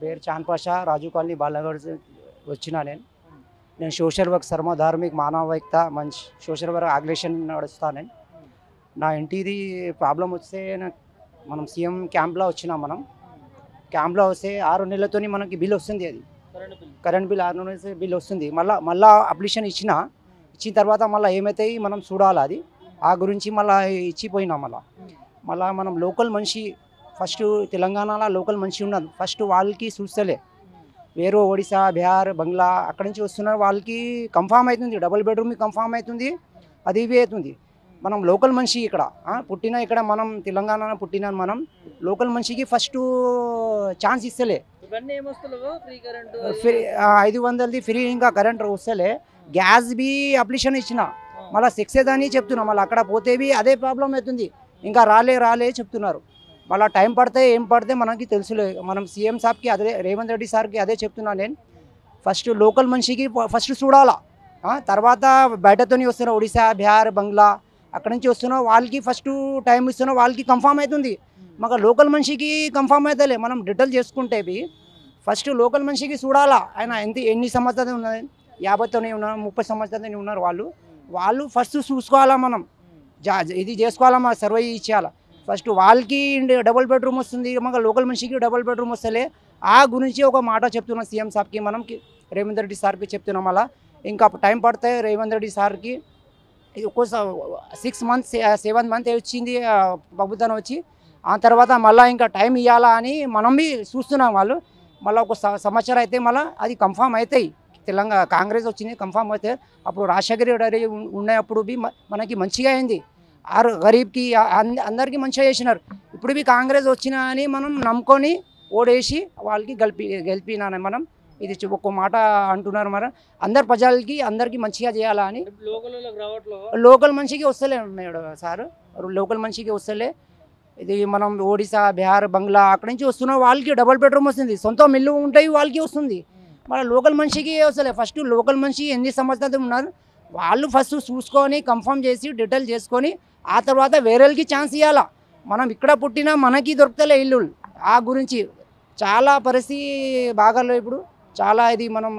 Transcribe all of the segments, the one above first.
పేరు చాంద్ పాషా, రాజు కాలనీ, బాలాగఢ్ వచ్చిన నేను సోషల్ వర్క్, సర్వధార్మిక మానవైక్త మంచి సోషల్ వర్క్ ఆర్గనైజేషన్ నడుస్తాను నేను. నా ఇంటిది ప్రాబ్లం వస్తే మనం సీఎం క్యాంప్లో వచ్చినాం. మనం క్యాంప్లో వస్తే 6 నెలలతోని మనకి బిల్ వస్తుంది. అది కరెంట్ బిల్ 6 నెలల బిల్ వస్తుంది. మళ్ళీ అప్లికేషన్ ఇచ్చిన తర్వాత మళ్ళీ ఏమవుతాయి మనం చూడాలి. అది ఆ గురించి మళ్ళీ ఇచ్చిపోయినాం. మళ్ళీ మనం లోకల్ మనిషి ఫస్ట్ తెలంగాణలో లోకల్ మనిషి ఉన్నది. ఫస్ట్ వాళ్ళకి చూస్తలే, వేరే ఒడిశా, బీహార్, బంగ్లా అక్కడి నుంచి వస్తున్నారు. వాళ్ళకి కన్ఫామ్ అవుతుంది, డబుల్ బెడ్రూమ్ కన్ఫామ్ అవుతుంది, అది ఇవి అవుతుంది. మనం లోకల్ మనిషి ఇక్కడ ఇక్కడ మనం తెలంగాణ పుట్టిన మనం లోకల్ మనిషికి ఫస్ట్ ఛాన్స్ ఇస్తలే. ఫ్రీ 500ది ఫ్రీ, ఇంకా కరెంట్ వస్తలే. గ్యాస్ బి అప్లికేషన్ ఇచ్చిన, మళ్ళీ సెక్సేజ్ అని చెప్తున్నా. మళ్ళీ అక్కడ పోతేవి అదే ప్రాబ్లం అవుతుంది, ఇంకా రాలే చెప్తున్నారు. మళ్ళీ టైం పడితే ఏం పడితే మనకి తెలుసులే. మనం సీఎం సాబ్కి అదే, రేవంత్ రెడ్డి సార్కి అదే చెప్తున్నా నేను. ఫస్ట్ లోకల్ మనిషికి ఫస్ట్ చూడాలా, తర్వాత బయటతోని వస్తున్న ఒడిశా, బీహార్, బంగ్లా అక్కడి నుంచి వస్తున్న వాళ్ళకి ఫస్ట్ టైం ఇస్తున్నా, వాళ్ళకి కన్ఫామ్ అవుతుంది. మాకు లోకల్ మనిషికి కన్ఫామ్ అవుతలే. మనం డీటెయిల్ చేసుకుంటే ఫస్ట్ లోకల్ మనిషికి చూడాలా. ఆయన ఎన్ని సంవత్సరాలు ఉన్నది, 50తోనే ఉన్నారు, 30 సంవత్సరాలతోనే ఉన్నారు. వాళ్ళు ఫస్ట్ చూసుకోవాలా. మనం ఇది చేసుకోవాలా, మా సర్వే ఇచ్చేయాలా. ఫస్ట్ వాళ్ళకి డబుల్ బెడ్రూమ్ వస్తుంది, మాకు లోకల్ మనిషికి డబుల్ బెడ్రూమ్ వస్తలే. ఆ గురించి ఒక మాట చెప్తున్నాం సీఎం సార్కి, మనం రేవంత్ రెడ్డి సార్కి చెప్తున్నాం. అలా ఇంకా టైం పడితే రేవంత్ రెడ్డి సార్కి ఒక్కోసారి 6 months 7 months వచ్చింది ప్రభుత్వం వచ్చి. ఆ తర్వాత మళ్ళీ ఇంకా టైం ఇవ్వాలా అని మనం చూస్తున్నాం. వాళ్ళు మళ్ళీ ఒక సంవత్సరం అయితే మళ్ళీ అది కన్ఫామ్ అవుతాయి. తెలంగాణ కాంగ్రెస్ వచ్చింది, కన్ఫామ్ అవుతాయి. అప్పుడు రాజశేఖర్ రెడ్డి ఉన్నప్పుడు మనకి మంచిగా అయింది. గరీబ్కి అందరికీ మంచిగా చేసినారు. ఇప్పుడు కాంగ్రెస్ వచ్చినా అని మనం నమ్ముకొని ఓడేసి వాళ్ళకి గెలిపినాను మనం. ఇది ఒక్క మాట అంటున్నారు. మరి అందరు ప్రజలకి అందరికీ మంచిగా చేయాలా అని. లోకల్ మనిషికి వస్తలే సార్, లోకల్ మనిషికి వస్తలే. ఇది మనం ఒడిశా, బీహార్, బంగ్లా అక్కడి నుంచి వస్తున్న వాళ్ళకి డబుల్ బెడ్రూమ్ వస్తుంది, సొంత మిల్లు ఉంటాయి వాళ్ళకి వస్తుంది. మన లోకల్ మనిషికి వస్తలే. ఫస్ట్ లోకల్ మనిషి ఎన్ని సంవత్సరాలు ఉన్నారు వాళ్ళు ఫస్ట్ చూసుకొని కన్ఫర్మ్ చేసి డీటెయిల్ చేసుకొని ఆ తర్వాత వేరేకి ఛాన్స్ ఇవ్వాలా. మనం ఇక్కడ పుట్టినా మనకి దొరుకుతలే ఇల్లు. ఆ గురించి చాలా పరిస్థితి బాగాలో ఇప్పుడు చాలా ఇది మనం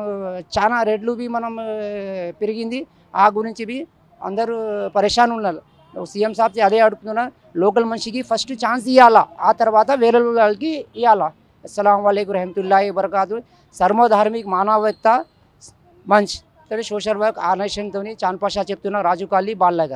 చాలా రేట్లు మనం పెరిగింది. ఆ గురించి అందరూ పరేషాన్ ఉన్నారు. సీఎం సాబ్ అదే అడుగుతున్నా, లోకల్ మనిషికి ఫస్ట్ ఛాన్స్ ఇవ్వాలా, ఆ తర్వాత వేరే వాళ్ళకి ఇవ్వాలా. అస్సలాము అలైకుం రహమతుల్లాహి వబరకాతు. సర్వధార్మిక మానవత మంచ్ సోషల్ వర్క్ ఆర్గనైజేషన్తో చాంద్ పాషా చెప్తున్నా, రాజు కాలనీ, బాలాగఢ్.